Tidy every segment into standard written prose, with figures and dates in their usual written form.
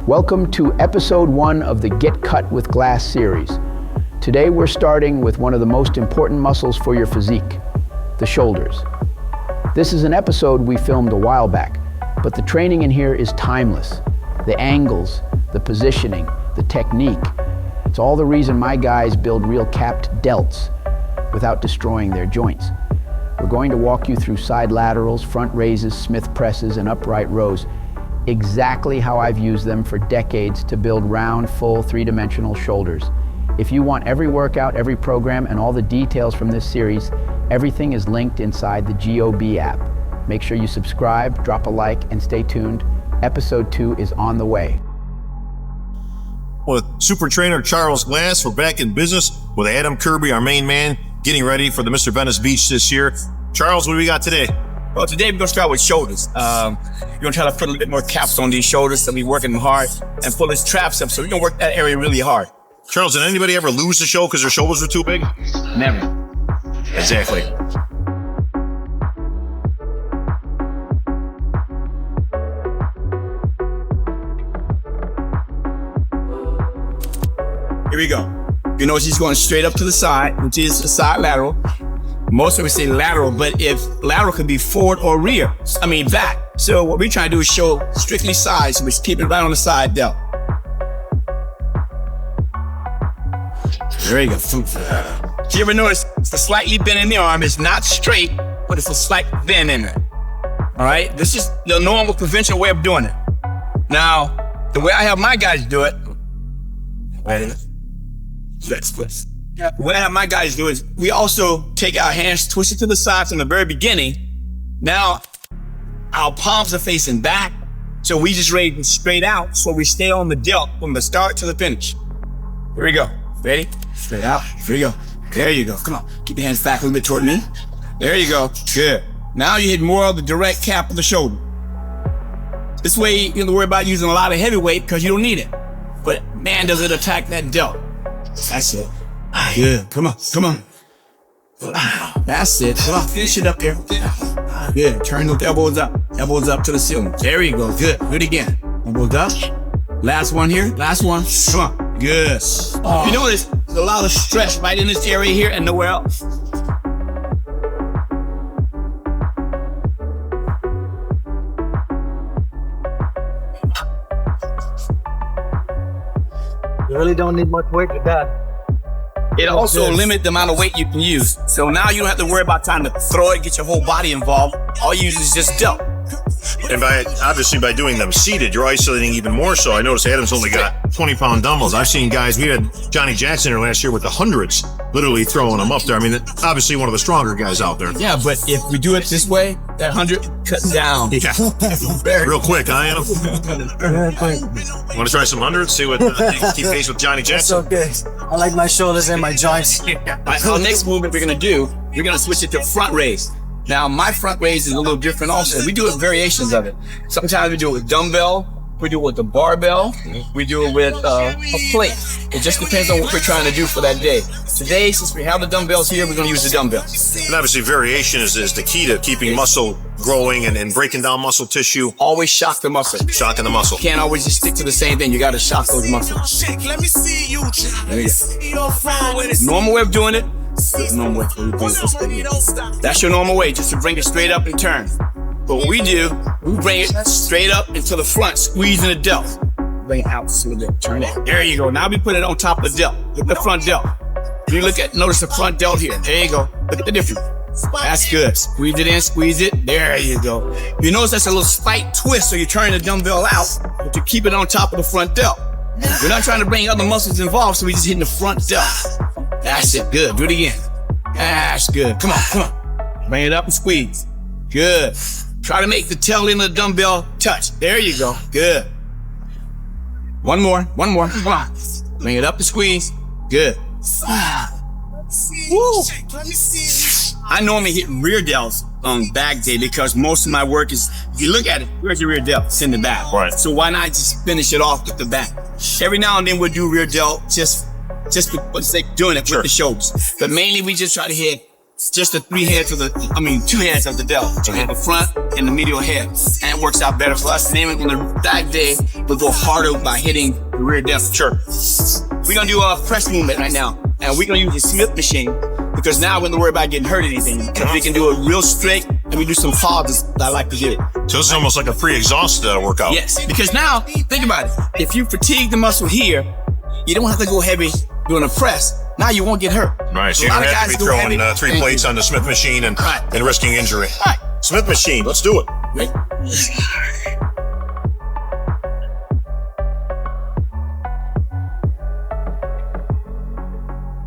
Welcome to episode 1 of the Get Cut with Glass series. Today we're starting with one of the most important muscles for your physique, the shoulders. This is an episode we filmed a while back, but the training in here is timeless. The angles, the positioning, the technique. It's all the reason my guys build real capped delts without destroying their joints. We're going to walk you through side laterals, front raises, Smith presses, and upright rows, exactly how I've used them for decades to build round, full, three-dimensional shoulders. If you want every workout, every program, and all the details from this series, everything is linked inside the GOB app. Make sure you subscribe, drop a like, and stay tuned. Episode 2 is on the way. With super trainer Charles Glass, we're back in business with Adam Kirby, our main man, getting ready for the Mr. Venice Beach this year. Charles, what do we got today? Well, today we're going to start with shoulders. We're going to try to put a little bit more caps on these shoulders, so we're working them hard, and pull his traps up, so we're going to work that area really hard. Charles, did anybody ever lose the show because their shoulders were too big? Never. Exactly. Here we go. You notice he's going straight up to the side, which is the side lateral. Most of us say lateral, but if lateral could be forward or rear, back. So what we're trying to do is show strictly side, so we keep it right on the side delt. There you go. You ever notice it's a slightly bend in the arm? It's not straight, but it's a slight bend in it. All right? This is the normal conventional way of doing it. Now, the way I have my guys do it, wait a minute. The way I have my guys do it is we also take our hands, twist it to the side from the very beginning. Now, our palms are facing back, so we just raise them straight out, so we stay on the delt from the start to the finish. Here we go. Ready? Straight out. Here we go. There you go. Come on. Keep your hands back a little bit toward me. There you go. Good. Now you hit more of the direct cap of the shoulder. This way you don't have to worry about using a lot of heavy weight because you don't need it. But man, does it attack that delt. That's it. Good. Come on. Come on. That's it. Come on. Finish it up here. Good. Turn those elbows up. Elbows up to the ceiling. There you go. Good. Do it again. Elbows up. Last one here. Last one. Come on. Good. You notice there's a lot of stress right in this area here and nowhere else. You really don't need much weight to that. It also limits the amount of weight you can use. So now you don't have to worry about trying to throw it, get your whole body involved. All you use is just delt. And by doing them seated, you're isolating even more so. I noticed Adam's only got 20-pound dumbbells. I've seen guys, we had Johnny Jackson here last year with the hundreds, literally throwing them up there. I mean, obviously one of the stronger guys out there. Yeah, but if we do it this way, that 100 cuts down. Yeah. Real quick, huh, Adam? Want to try some hundreds? See what keep pace with Johnny Jackson? That's okay. I like my shoulders and my joints. Our next movement we're going to do, we're going to switch it to front raise. Now, my front raise is a little different also. We do variations of it. Sometimes we do it with dumbbell. We do it with the barbell. We do it with a plate. It just depends on what we're trying to do for that day. Today, since we have the dumbbells here, we're going to use the dumbbells. And obviously, variation is the key to keeping muscle growing and breaking down muscle tissue. Always shock the muscle. Shocking the muscle. Can't always just stick to the same thing. You got to shock those muscles. There you go. Normal way of doing it. Normal way. That's your normal way, just to bring it straight up and turn. But what we do, we bring it straight up into the front, squeezing the delt. Bring it out to the delt, turn it. There you go. Now we put it on top of the delt. Look at the front delt. You notice the front delt here. There you go. Look at the difference. That's good. Squeeze it in, squeeze it. There you go. You notice that's a little slight twist, so you're turning the dumbbell out, but you keep it on top of the front delt. We're not trying to bring other muscles involved, so we just hitting the front delt. That's it. Good. Do it again. That's good. Come on, come on. Bring it up and squeeze. Good. Try to make the tail end of the dumbbell touch. There you go. Good. One more. Come on. Bring it up and squeeze. Good. Woo. I normally hit rear delts on back day because most of my work is, if you look at it, where's your rear delt? It's in the back. Right. So why not just finish it off with the back? Every now and then we'll do rear delt just for the sake of doing it with the shoulders. But mainly we just try to hit It's just the two heads of the delt. You hit the front and the medial head. And it works out better for us. And then on the back day, we'll go harder by hitting the rear delt. Sure. We're gonna do a press movement right now. And we're gonna use the Smith machine because now we're gonna worry about getting hurt or anything. Because we can do it real straight and we do some pauses that I like to do. So it's almost like a pre-exhaust workout. Yes, because now, think about it. If you fatigue the muscle here, you don't have to go heavy doing a press. Now you won't get hurt. Right, so you don't have to be throwing 3 plates on the Smith machine and risking injury. Right. Smith machine, let's do it. Right.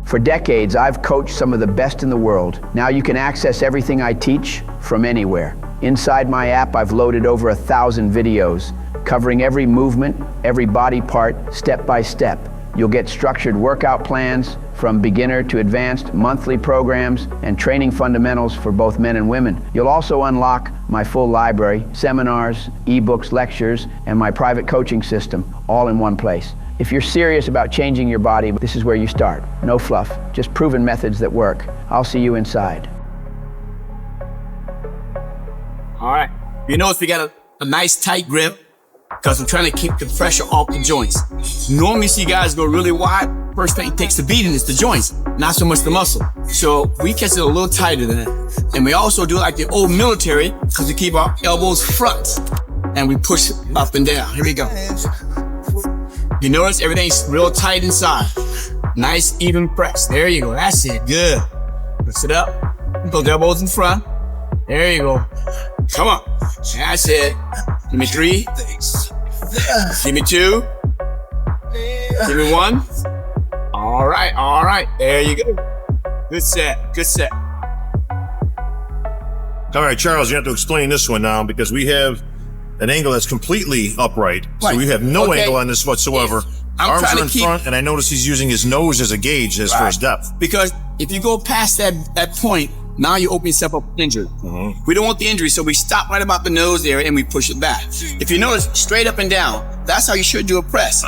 For decades, I've coached some of the best in the world. Now you can access everything I teach from anywhere. Inside my app, I've loaded over 1,000 videos covering every movement, every body part, step by step. You'll get structured workout plans from beginner to advanced, monthly programs, and training fundamentals for both men and women. You'll also unlock my full library, seminars, ebooks, lectures, and my private coaching system, all in one place. If you're serious about changing your body, this is where you start. No fluff, just proven methods that work. I'll see you inside. All right. You notice we got a nice tight grip because I'm trying to keep the pressure off the joints. Normally you see guys go really wide. First thing takes the beating is the joints, not so much the muscle. So we catch it a little tighter than that. And we also do like the old military because we keep our elbows front and we push up and down. Here we go. You notice everything's real tight inside. Nice even press. There you go. That's it. Good. Push it up. Both elbows in front. There you go. Come on. That's it. Give me 3. Give me 2. Give me 1. All right. All right. There you go. Good set. Good set. All right, Charles, you have to explain this one now because we have an angle that's completely upright. So we have no angle on this whatsoever. Arms are in front, and I notice he's using his nose as a gauge for his depth. Because if you go past that point, now you open yourself up for injury. We don't want the injury, so we stop right about the nose there and we push it back. If you notice, straight up and down, that's how you should do a press.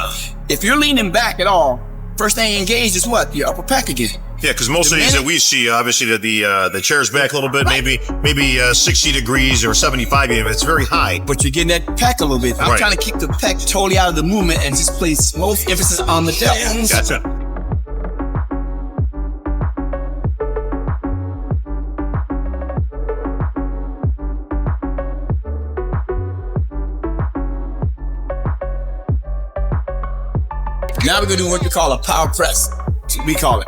If you're leaning back at all, first thing you engage is what? Your upper pec again. Yeah, because most of these that we see, obviously, the chair's back a little bit, maybe 60 degrees or 75 even. It's very high. But you're getting that pec a little bit. I'm trying to keep the pec totally out of the movement and just place most emphasis on the delt. Gotcha. Now we're gonna do what we call a power press. We call it.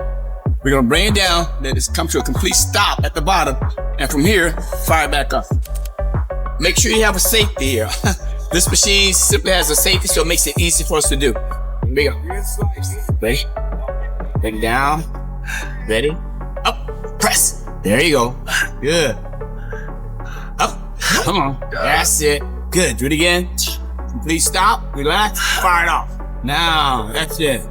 We're gonna bring it down, let it come to a complete stop at the bottom, and from here, fire back up. Make sure you have a safety here. This machine simply has a safety, so it makes it easy for us to do. Here we go. Ready? Bring it down. Ready? Up. Press. There you go. Good. Up. Come on. That's it. Good. Do it again. Complete stop. Relax. Fire it off. Now, that's it.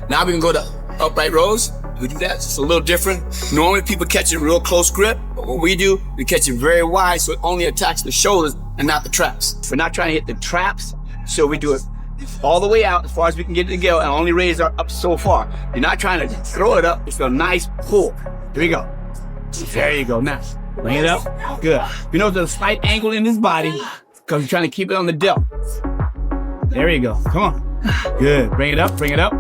Now we can go to upright rows. We do that. It's a little different. Normally people catch it real close grip, but what we do, we catch it very wide so it only attacks the shoulders and not the traps. We're not trying to hit the traps, so we do it all the way out as far as we can get it to go and only raise our up so far. You're not trying to throw it up. It's a nice pull. Here we go. There you go. Now, bring it up. Good. You know, there's a slight angle in his body because you're trying to keep it on the delt. There you go. Come on. Good. Bring it up. Bring it up.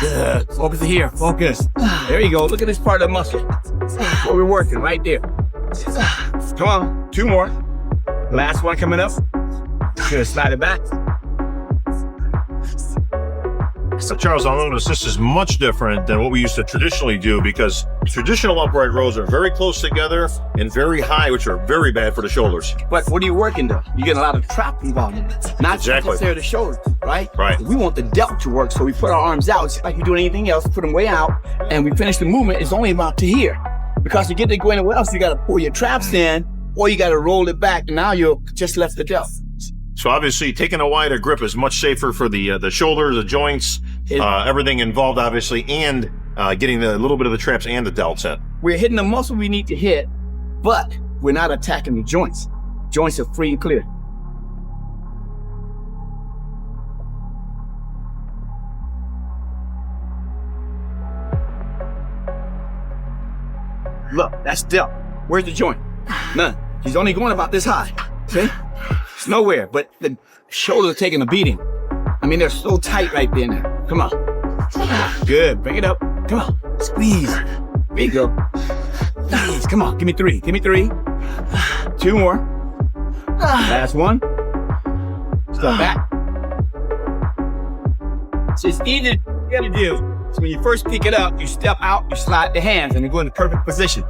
Good. Focus here. Focus. There you go. Look at this part of the muscle. That's what we're working right there. Come on. 2 more. Last one coming up. Good. Slide it back. So Charles, I'll notice this is much different than what we used to traditionally do because traditional upright rows are very close together and very high, which are very bad for the shoulders. But what are you working though? You get a lot of trap involved in it. Not just necessarily the shoulders, right? Right. We want the delt to work, so we put our arms out. It's like you're doing anything else, put them way out, and we finish the movement. It's only about to here. Because to get to go anywhere else, you got to pull your traps in, or you got to roll it back, and now you're just left the delt. So obviously taking a wider grip is much safer for the shoulders, the joints, everything involved obviously, and getting a little bit of the traps and the delts in. We're hitting the muscle we need to hit, but we're not attacking the joints. Joints are free and clear. Look, that's delt. Where's the joint? None. He's only going about this high. See? It's nowhere, but the shoulders are taking a beating. I mean, they're so tight right there now. Come on. Good. Bring it up. Come on. Squeeze. There you go. Squeeze. Come on. Give me 3. Give me 3. 2 more. Last one. Step back. So it's easy to do. So when you first pick it up, you step out, you slide the hands, and you go in the perfect position.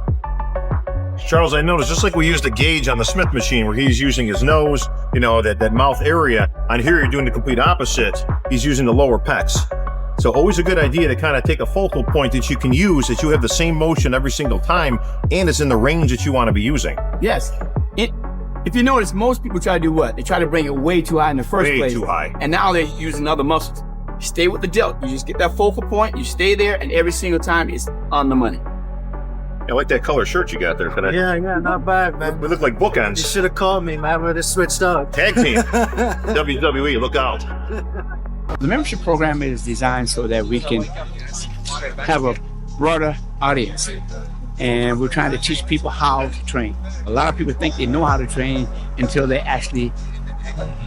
Charles, I noticed, just like we used the gauge on the Smith machine where he's using his nose, you know, that mouth area, on here you're doing the complete opposite. He's using the lower pecs. So always a good idea to kind of take a focal point that you can use, that you have the same motion every single time, and it's in the range that you want to be using. Yes. If you notice, most people try to do what? They try to bring it way too high in the first place. Way too high. And now they're using other muscles. Stay with the delt. You just get that focal point, you stay there, and every single time it's on the money. I like that color shirt you got there today. Yeah, not bad, man. We look like You bookends. should have called me, man. Would have switched up. Tag team. WWE, look out. The membership program is designed so that we can have a broader audience. And we're trying to teach people how to train. A lot of people think they know how to train until they actually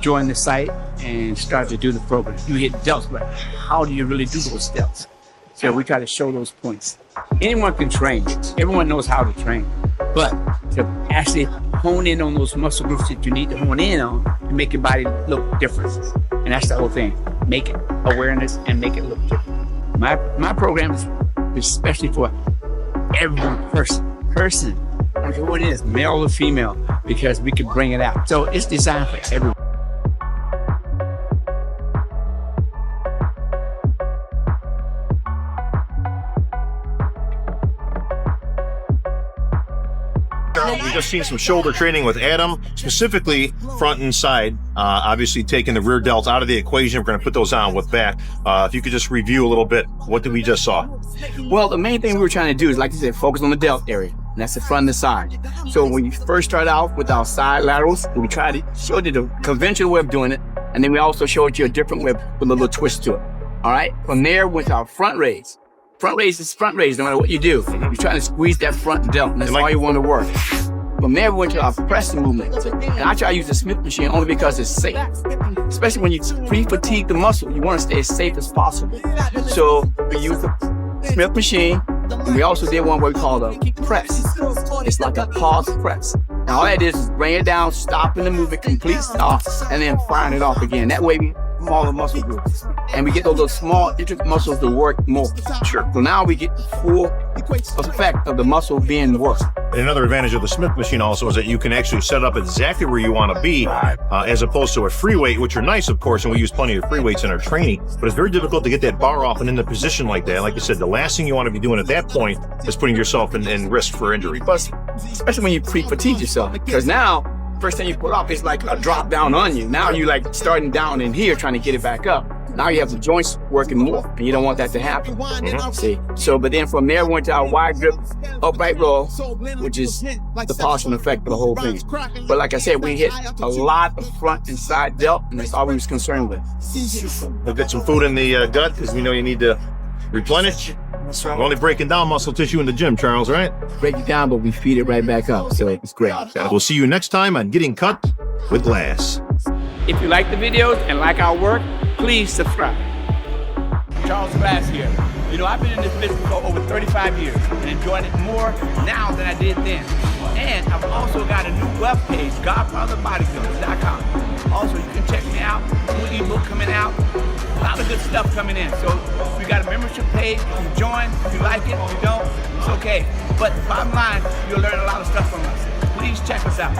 join the site and start to do the program. You hit delts, but how do you really do those delts? So we try to show those points. Anyone can train. Everyone knows how to train. But to actually hone in on those muscle groups that you need to hone in on to make your body look different. And that's the whole thing. Make it awareness and make it look different. My program is especially for every person. I don't care what it is, male or female, because we can bring it out. So it's designed for everyone. We just seen some shoulder training with Adam, specifically front and side. Obviously taking the rear delts out of the equation. We're going to put those on with back. If you could just review a little bit, what did we just saw? Well, the main thing we were trying to do is, like you said, focus on the delt area. And that's the front and the side. So when you first start out with our side laterals, we tried to show you the conventional way of doing it. And then we also showed you a different way with a little twist to it. All right. From there, went to our front raise. Front raise is front raise, no matter what you do. You're trying to squeeze that front delt, and that's all you want to work. From there, we went to our pressing movement. And I try to use the Smith machine only because it's safe. Especially when you pre-fatigue the muscle, you want to stay as safe as possible. So we use the Smith machine, and we also did one what we call a press. It's like a pause press. And all that is bring it down, stopping the movement, complete stop, and then firing it off again. That way we smaller muscle groups. And we get those little small, intricate muscles to work more. Sure. So now we get the full effect of the muscle being worked. And another advantage of the Smith machine also is that you can actually set up exactly where you want to be, as opposed to a free weight, which are nice, of course, and we use plenty of free weights in our training, but it's very difficult to get that bar off and in the position like that. Like you said, the last thing you want to be doing at that point is putting yourself in risk for injury. But especially when you pre-fatigue yourself, because now, first thing you put off is like a drop down on you. Now you like starting down in here trying to get it back up. Now you have the joints working more, and you don't want that to happen. See? So, but then from there, we went to our wide grip upright roll, which is the partial effect of the whole thing. But like I said, we hit a lot of front and side delt, and that's all we was concerned with. We'll get some food in the gut, because we know you need to replenish. We're only breaking down muscle tissue in the gym, Charles, right? Break it down, but we feed it right back up, so it's great. We'll see you next time on Getting Cut with Glass. If you like the videos and like our work, please subscribe. Charles Glass here. You know, I've been in this business for over 35 years and enjoying it more now than I did then. And I've also got a new webpage, GodfatherBodybuilding.com. Also, you can check me out. New ebook coming out. A lot of good stuff coming in. So we got a membership page. You join. If you like it, if you don't, it's okay. But the bottom line, you'll learn a lot of stuff from us. Please check us out.